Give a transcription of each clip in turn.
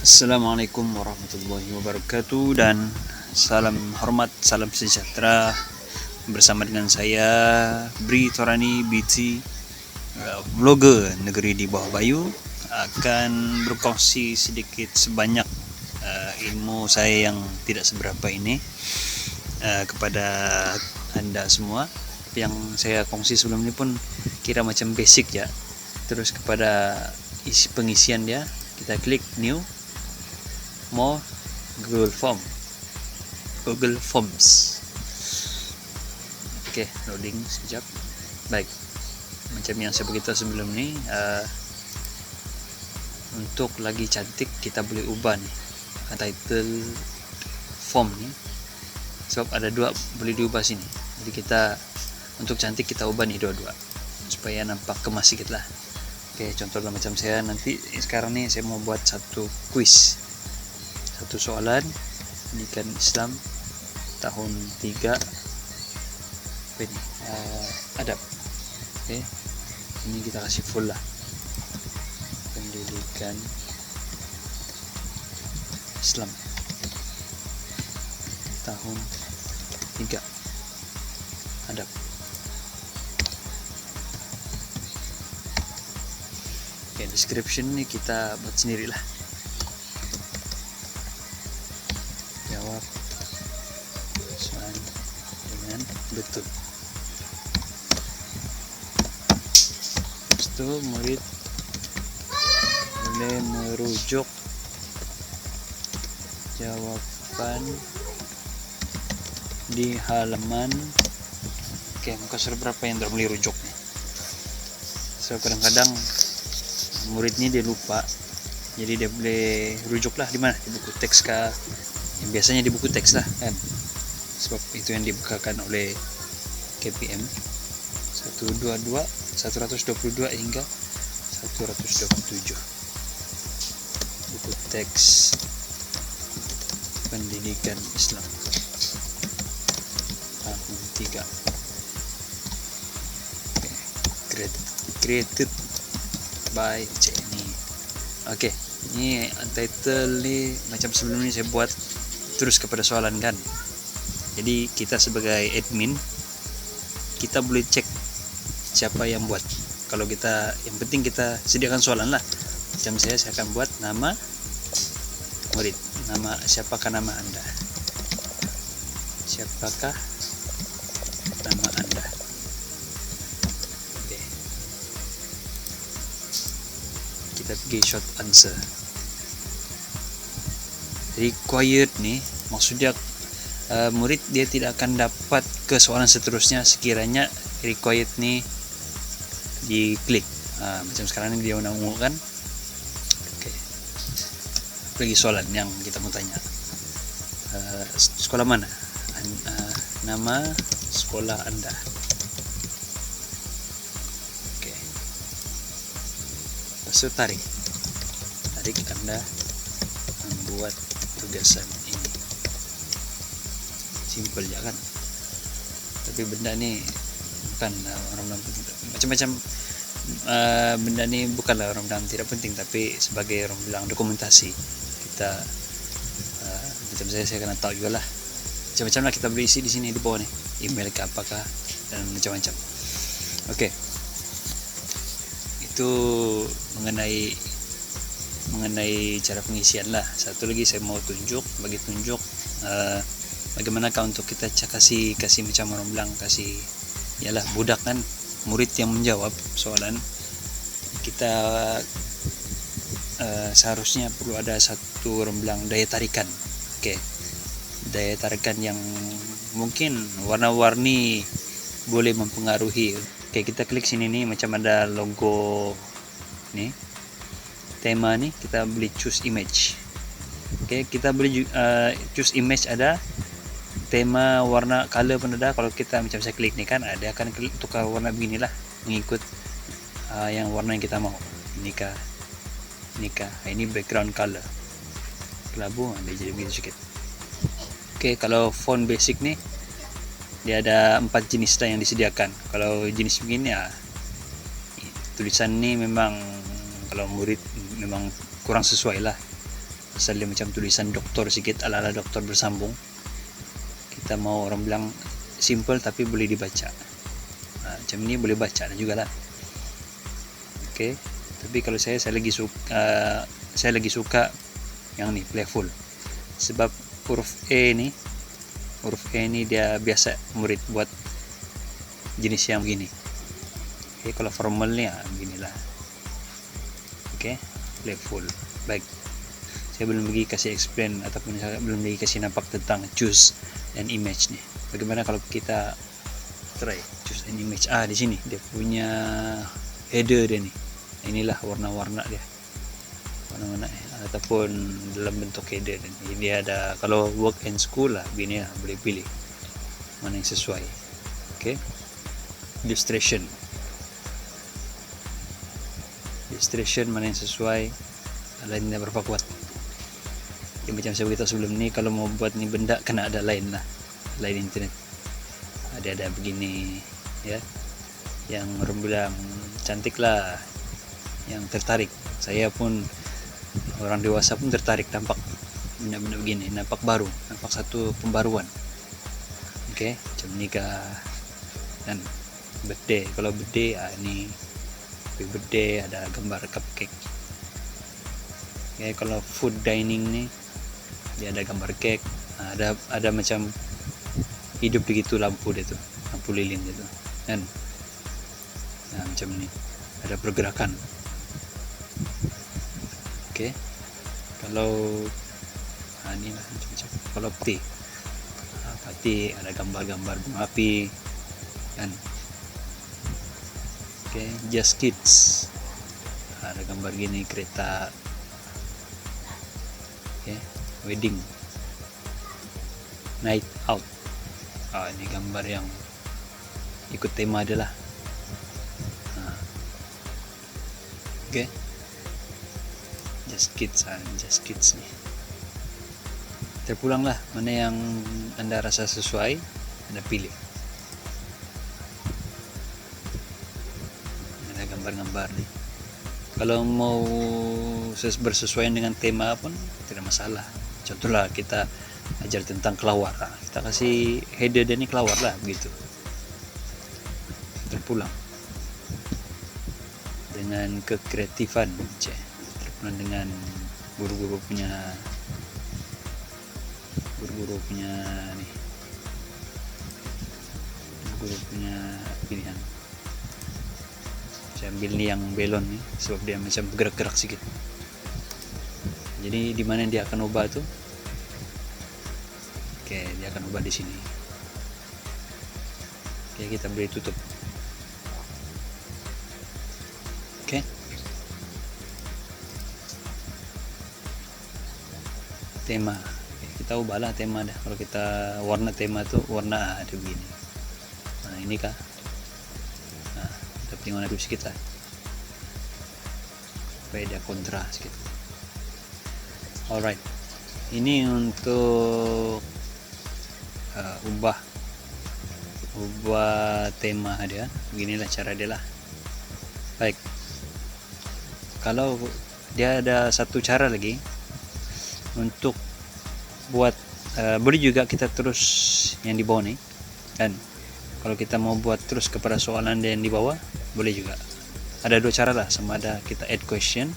Assalamualaikum warahmatullahi wabarakatuh dan salam hormat, salam sejahtera bersama dengan saya Bri Torani BT, vlogger negeri di bawah Bayu, akan berkongsi sedikit sebanyak ilmu saya yang tidak seberapa ini kepada anda semua. Yang saya kongsi sebelum ini pun kira macam basic ya. Terus kepada isi pengisian dia, kita klik new, more, Google Forms. Oke, loading sekejap. Baik, macam yang saya beritahu sebelum ni, untuk lagi cantik kita boleh ubah nih title form ni, sebab ada dua boleh diubah sini. Jadi kita untuk cantik kita ubah nih dua-dua supaya nampak kemas sedikit lah. Oke, contohnya macam saya nanti sekarang nih saya mau buat satu quiz, satu soalan pendidikan Islam tahun 3 adab. Oke, ini kita kasih full lah, pendidikan Islam tahun 3 adab. Oke, description ni kita buat sendirilah. Jawab soal dengan betul. Lepas itu murid boleh merujuk jawaban di halaman. Oke, muka surat berapa yang boleh rujuk nih? So kadang-kadang murid ni dia lupa, jadi dia boleh rujuk lah di mana, di buku teks kah, yang biasanya di buku teks lah kan, sebab itu yang dibukakan oleh KPM 122 hingga 127 buku teks pendidikan Islam tahun 3. Created by Jenny. Oke, ini title ni macam sebelum ni saya buat terus kepada soalan kan. Jadi kita sebagai admin, kita boleh cek siapa yang buat. Kalau kita, yang penting kita sediakan soalan lah. Macam saya akan buat nama murid, siapakah nama anda, siapakah nama anda. Oke, kita pergi short answer. Required nih maksudnya murid dia tidak akan dapat ke soalan seterusnya sekiranya required nih diklik. Macam sekarang ini dia ungu kan. Oke, lagi soalan yang kita mau tanya, sekolah mana, nama sekolah anda. Oke, lepas itu tarik anda membuat tugasan ini. Simple ya kan, tapi benda ni bukan orang macam-macam benda ni bukanlah orang bilang tidak penting, tapi sebagai orang bilang dokumentasi kita, macam saya kena tahu juga lah macam-macam lah kita boleh isi di sini di bawah nih, email ke apakah dan macam-macam. Oke, itu mengenai cara pengisian lah. Satu lagi saya mau tunjuk bagaimanakah untuk kita kasih macam orang bilang, kasih ialah budak kan, murid yang menjawab soalan. Kita seharusnya perlu ada satu orang bilang daya tarikan. Oke, daya tarikan yang mungkin warna-warni boleh mempengaruhi. Oke, kita klik sini nih, macam ada logo nih, tema nih, kita boleh choose image. Oke, kita boleh choose image, ada tema, warna, color pun ada. Kalau kita macam saya klik nih kan, ada akan tukar warna beginilah, mengikut yang warna yang kita mau. Ini kah, ini background color kelabu, dia jadi begitu sedikit. Oke, kalau font basic nih dia ada 4 jenis lah yang disediakan. Kalau jenis begini ya, tulisan ni memang kalau murid memang kurang sesuai lah. Pasal dia macam tulisan doktor sikit, ala-ala doktor bersambung. Kita mau orang bilang simple tapi boleh dibaca. Macam ni boleh baca juga lah. Oke. Tapi kalau saya lagi suka yang ni playful. Sebab huruf E ni dia biasa murid buat jenis yang begini. Oke, kalau formal ni beginilah. Oke, playful. Baik. Saya belum lagi kasih explain ataupun saya belum lagi kasih nampak tentang choose and image nih. Bagaimana kalau kita try choose and image? Di sini dia punya header dia nih. Inilah warna-warna dia. Warna-warna ataupun dalam bentuk header dan ini ada. Kalau work and school lah, begini lah, boleh pilih mana yang sesuai. Oke. Illustration mana yang sesuai, lainnya berapa kuat. Ya, macam saya beritahu sebelum ni, kalau mau buat ni benda kena ada line lah, line internet. Ada begini ya, yang orang bilang cantik lah, yang tertarik. Saya pun orang dewasa pun tertarik, nampak benda-benda begini, nampak baru, nampak satu pembaruan. Oke, macam ni kah. Dan birthday, kalau birthday ini happy birthday, ada gambar cupcake. Oke, kalau food dining nih dia ada gambar cake, ada macam hidup begitu lampu dia tuh, lampu lilin gitu kan. Nah, macam ini ada pergerakan. Oke, kalau inilah macam-macam. Kalau pati ada gambar-gambar bunga api kan. Oke, just kids ada gambar gini, kereta. Oke, wedding, night out. Ini gambar yang ikut tema adalah. Oke, just kids nih. Terpulanglah mana yang Anda rasa sesuai, Anda pilih. Ada gambar-gambar nih. Kalau mau bersesuaian dengan tema pun tidak masalah. Contohlah kita ajar tentang kelawar, kita kasih header dan ini kelawar lah begitu. Terpulang dengan kekreatifan, terpulang dengan guru-guru punya nih, guru punya pilihan. Saya ambil nih yang belon nih sebab dia macam bergerak-gerak sedikit. Jadi di mana dia akan ubah tuh? Oke, dia akan ubah di sini. Oke, kita beri tutup. Oke. Tema. Kita ubahlah tema dah. Kalau kita warna tema tuh warna ada begini. Nah, ini kah? Nah, kita tengok warna sedikit lah. Supaya dia kontra sedikit. Alright. Ini untuk ubah tema dia. Beginilah cara dia lah. Baik. Kalau dia ada satu cara lagi untuk buat, boleh juga kita terus yang di bawah nih kan. Kalau kita mau buat terus kepada soalan yang di bawah boleh juga. Ada dua cara lah, sama ada kita add question,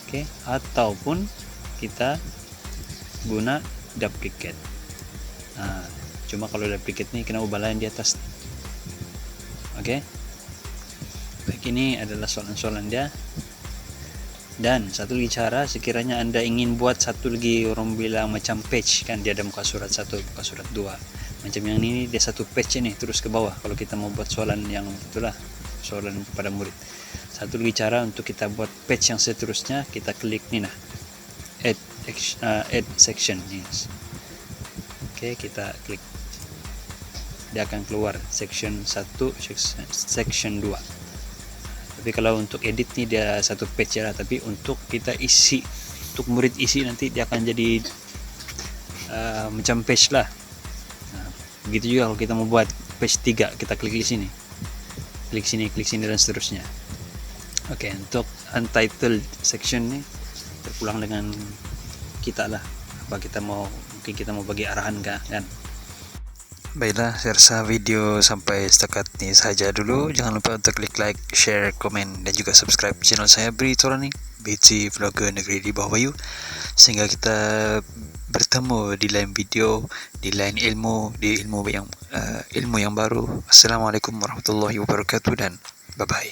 oke, ataupun kita guna duplicate. Nah, cuma kalau duplicate nih kena ubah lain di atas. Oke. Baik, ini adalah soalan-soalan dia. Dan satu lagi cara, sekiranya Anda ingin buat satu lagi, orang bilang macam page kan, dia ada muka surat 1, muka surat 2. Macam yang ini dia satu page ini terus ke bawah. Kalau kita mau buat soalan yang itulah, soalan kepada murid. Satu lagi cara untuk kita buat page yang seterusnya, kita klik ni nah. Add section ni. Oke, kita klik. Dia akan keluar section 1, section 2. Tapi kalau untuk edit nih dia satu page lah, tapi untuk kita isi, untuk murid isi nanti dia akan jadi macam page lah. Nah, begitu juga kalau kita mau buat page 3, kita klik di sini. Klik sini dan seterusnya. Oke, untuk untitled section nih terpulang dengan kita lah, apa kita mau, mungkin kita mau bagi arahan kan. Baiklah, saya rasa video sampai setakat ini saja dulu. Jangan lupa untuk klik like, share, komen, dan juga subscribe channel saya Bri Torani, BC Vlogger Negeri di Bawah Bayu, sehingga kita bertemu di lain video, di lain ilmu, di ilmu yang baru. Assalamualaikum warahmatullahi wabarakatuh dan bye bye.